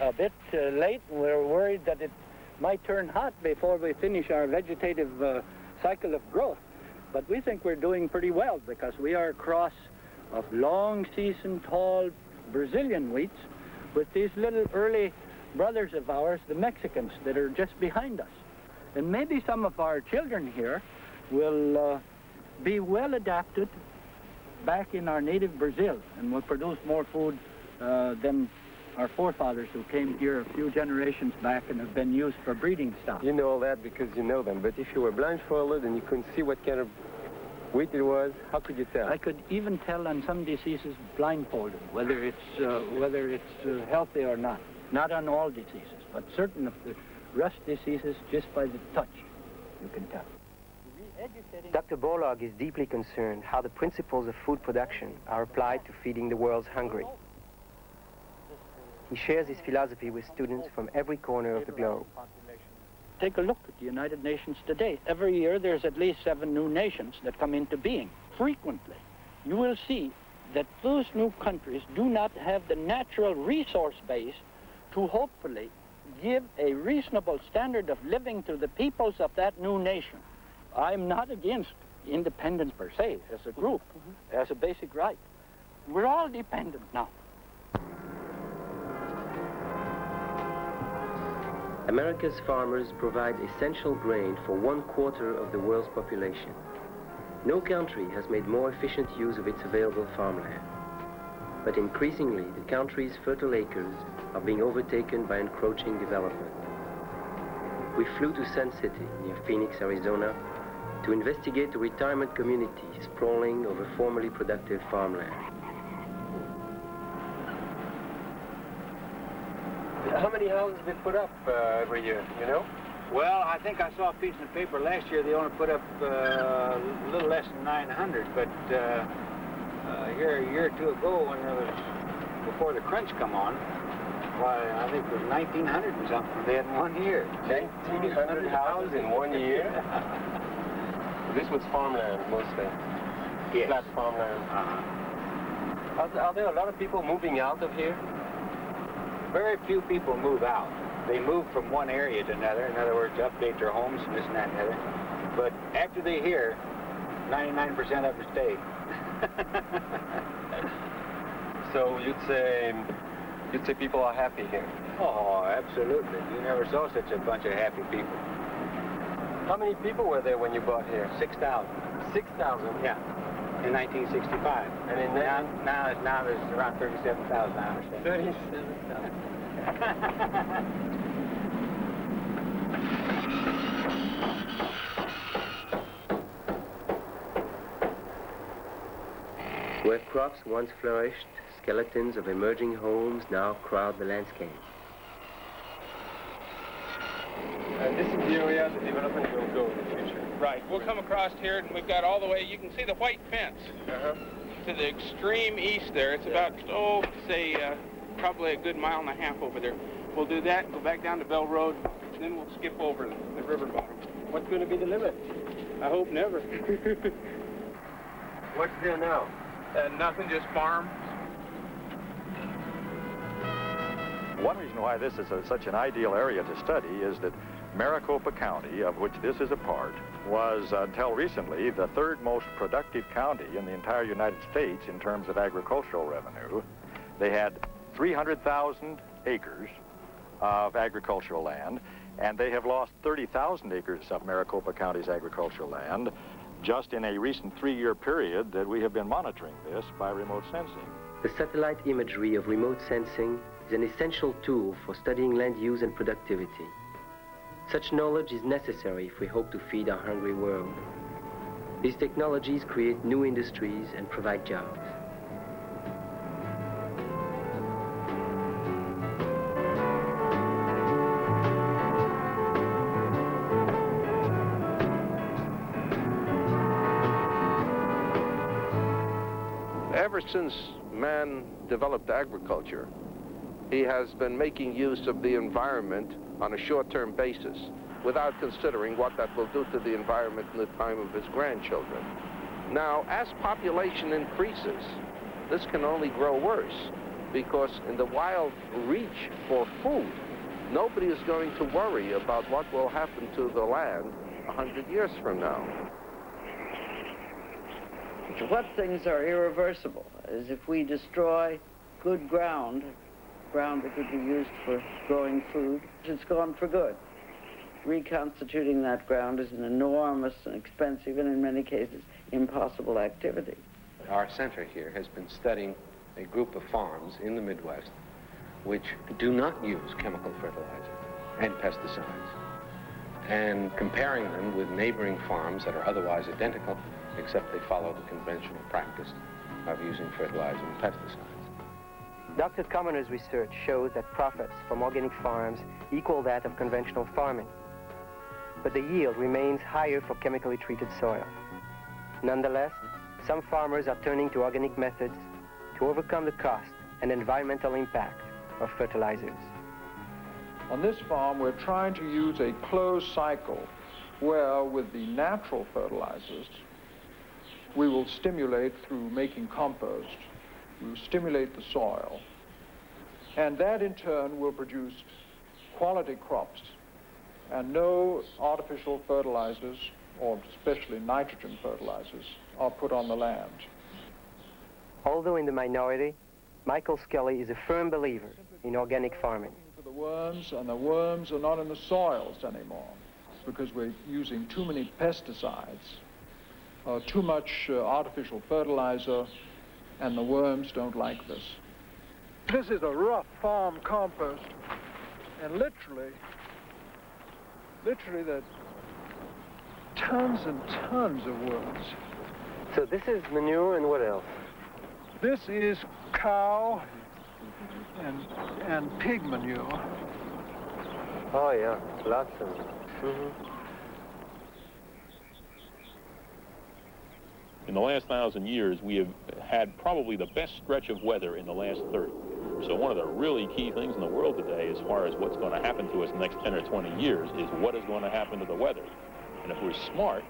a bit late, and we're worried that it might turn hot before we finish our vegetative cycle of growth. But we think we're doing pretty well because we are a cross of long season, tall Brazilian wheats with these little early brothers of ours, the Mexicans, that are just behind us. And maybe some of our children here will be well adapted back in our native Brazil and will produce more food than our forefathers who came here a few generations back and have been used for breeding stock. You know all that because you know them, but if you were blindfolded and you couldn't see what kind of wheat it was, how could you tell? I could even tell on some diseases blindfolded whether it's healthy or not. Not on all diseases, but certain of the rust diseases, just by the touch, you can tell. Dr. Borlaug is deeply concerned how the principles of food production are applied to feeding the world's hungry. He shares his philosophy with students from every corner of the globe. Take a look at the United Nations today. Every year there's at least 7 new nations that come into being. Frequently, you will see that those new countries do not have the natural resource base to hopefully give a reasonable standard of living to the peoples of that new nation. I'm not against independence per se, as a group, as a basic right. We're all dependent now. America's farmers provide essential grain for 1/4 of the world's population. No country has made more efficient use of its available farmland. But increasingly, the country's fertile acres are being overtaken by encroaching development. We flew to Sun City, near Phoenix, Arizona, to investigate a retirement community sprawling over formerly productive farmland. How many houses they put up every year, you know? Well, I think I saw a piece in the paper last year. They only put up a little less than 900, but here a year or two ago, when there was, before the crunch come on, why, I think it was 1,900 and something they had in 1 year. 1,900 houses in 1 year? This was farmland mostly. Yes. Flat farmland. Are there a lot of people moving out of here? Very few people move out. They move from one area to another. In other words, update their homes and this and that and the other. But after they hear, 99% of them stay. So you'd say people are happy here? Oh, absolutely. You never saw such a bunch of happy people. How many people were there when you bought here? 6,000. 6,000? Yeah, in 1965. And in now there's around 37,000, I understand. 37,000. Where crops once flourished, skeletons of emerging homes now crowd the landscape. And this is the area the development will go in the future. Right. We'll come across here, and we've got all the way, you can see the white fence to the extreme east there. It's about, probably a good 1.5 miles over there. We'll do that, go back down to Bell Road, and then we'll skip over the river bottom. What's going to be the limit? I hope never. What's there now? Nothing, just farm. One reason why this is such an ideal area to study is that Maricopa County, of which this is a part, was, until recently, the 3rd most productive county in the entire United States in terms of agricultural revenue. They had 300,000 acres of agricultural land, and they have lost 30,000 acres of Maricopa County's agricultural land just in a recent 3-year period that we have been monitoring this by remote sensing. The satellite imagery of remote sensing is an essential tool for studying land use and productivity. Such knowledge is necessary if we hope to feed our hungry world. These technologies create new industries and provide jobs. Ever since man developed agriculture, he has been making use of the environment on a short-term basis without considering what that will do to the environment in the time of his grandchildren. Now, as population increases, this can only grow worse because in the wild reach for food, nobody is going to worry about what will happen to the land 100 years from now. What things are irreversible is if we destroy good ground that could be used for growing food, it's gone for good. Reconstituting that ground is an enormous and expensive and in many cases impossible activity. Our center here has been studying a group of farms in the Midwest which do not use chemical fertilizer and pesticides, and comparing them with neighboring farms that are otherwise identical, except they follow the conventional practice of using fertilizer and pesticides. Dr. Commoner's research shows that profits from organic farms equal that of conventional farming, but the yield remains higher for chemically treated soil. Nonetheless, some farmers are turning to organic methods to overcome the cost and environmental impact of fertilizers. On this farm, we're trying to use a closed cycle where, with the natural fertilizers, we will stimulate through making compost. We will stimulate the soil, and that in turn will produce quality crops, and no artificial fertilizers, or especially nitrogen fertilizers, are put on the land. Although in the minority, Michael Skelly is a firm believer in organic farming. For the worms, and the worms are not in the soils anymore because we're using too many pesticides, too much artificial fertilizer, and the worms don't like this. This is a rough farm compost, and literally there are tons and tons of worms. So this is manure, and what else? This is cow and pig manure. Oh yeah, lots of them. In the last 1,000 years, we have had probably the best stretch of weather in the last 30. So one of the really key things in the world today, as far as what's going to happen to us in the next 10 or 20 years, is what is going to happen to the weather. And if we're smart,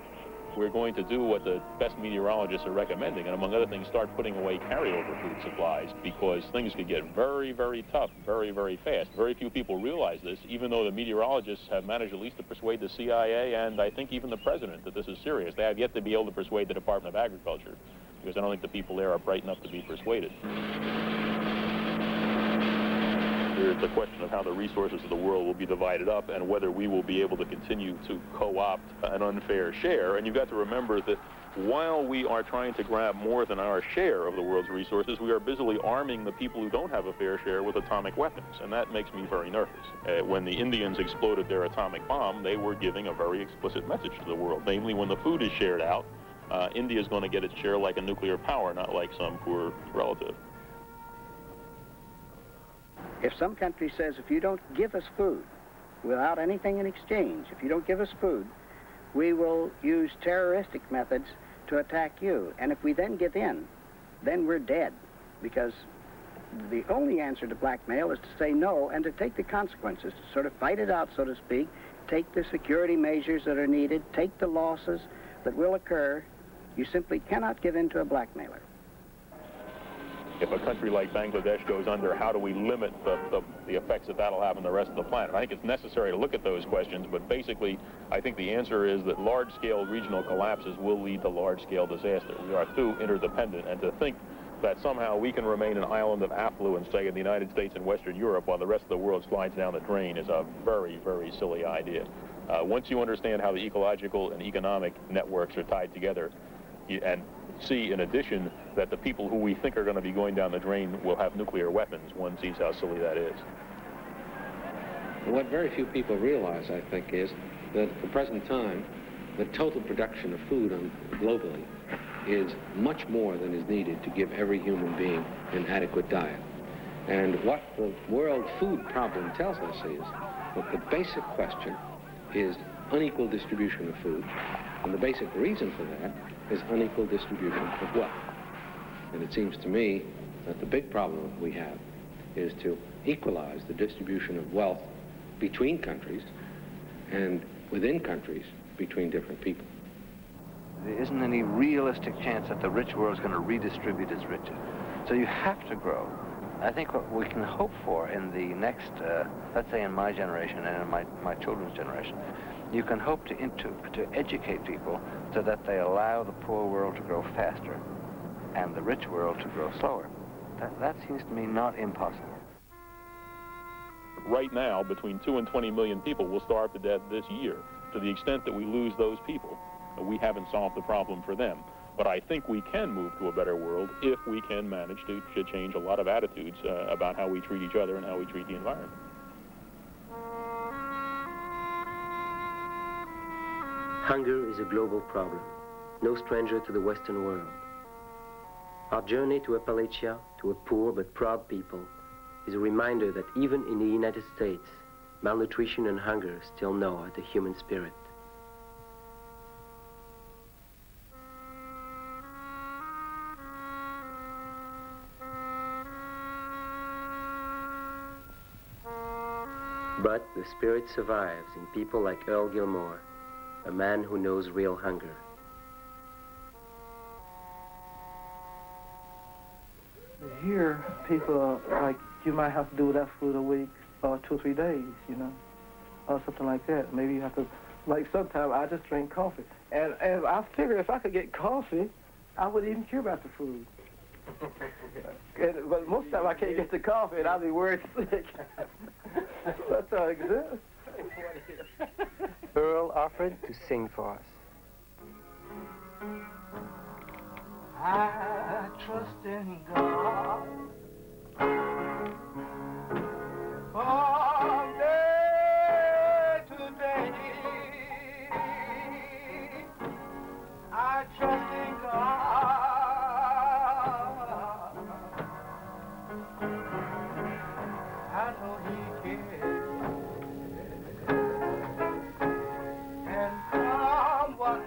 we're going to do what the best meteorologists are recommending, and among other things, start putting away carryover food supplies, because things could get very, very tough very, very fast. Very few people realize this, even though the meteorologists have managed at least to persuade the CIA and I think even the president that this is serious. They have yet to be able to persuade the Department of Agriculture, because I don't think the people there are bright enough to be persuaded. There's the question of how the resources of the world will be divided up and whether we will be able to continue to co-opt an unfair share. And you've got to remember that while we are trying to grab more than our share of the world's resources, we are busily arming the people who don't have a fair share with atomic weapons. And that makes me very nervous. When the Indians exploded their atomic bomb, they were giving a very explicit message to the world. Namely, when the food is shared out, India is going to get its share like a nuclear power, not like some poor relative. If some country says, if you don't give us food without anything in exchange, if you don't give us food, we will use terroristic methods to attack you. And if we then give in, then we're dead. Because the only answer to blackmail is to say no and to take the consequences, to sort of fight it out, so to speak, take the security measures that are needed, take the losses that will occur. You simply cannot give in to a blackmailer. If a country like Bangladesh goes under, how do we limit the effects that that'll have on the rest of the planet? I think it's necessary to look at those questions, but basically, I think the answer is that large-scale regional collapses will lead to large-scale disaster. We are too interdependent, and to think that somehow we can remain an island of affluence, say, in the United States and Western Europe, while the rest of the world slides down the drain is a very, very silly idea. Once you understand how the ecological and economic networks are tied together, and see, in addition, that the people who we think are going to be going down the drain will have nuclear weapons, one sees how silly that is. What very few people realize, I think, is that at the present time, the total production of food globally is much more than is needed to give every human being an adequate diet. And what the world food problem tells us is that the basic question is unequal distribution of food, and the basic reason for that is unequal distribution of wealth. And it seems to me that the big problem we have is to equalize the distribution of wealth between countries and within countries between different people. There isn't any realistic chance that the rich world is going to redistribute its riches. So you have to grow I think what we can hope for in the next, let's say in my generation and in my children's generation, you can hope to educate people so that they allow the poor world to grow faster and the rich world to grow slower. That seems to me not impossible. Right now, between 2 and 20 million people will starve to death this year. To the extent that we lose those people, we haven't solved the problem for them. But I think we can move to a better world if we can manage to change a lot of attitudes about how we treat each other and how we treat the environment. Hunger is a global problem, no stranger to the Western world. Our journey to Appalachia, to a poor but proud people, is a reminder that even in the United States, malnutrition and hunger still gnaw at the human spirit. But the spirit survives in people like Earl Gilmore, a man who knows real hunger. Here, people like, you might have to do that food a week or 2 or 3 days, you know, or something like that. Maybe you have to, like sometimes I just drink coffee. And I figure if I could get coffee, I wouldn't even care about the food. But most of the time I can't get the coffee and I'll be worried sick. That's how it exists. Earl offered to sing for us. I trust in God from day to day. I trust in God. I know He cares. And come what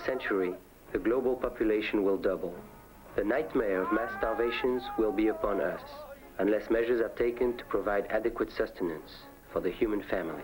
century, the global population will double. The nightmare of mass starvations will be upon us, unless measures are taken to provide adequate sustenance for the human family.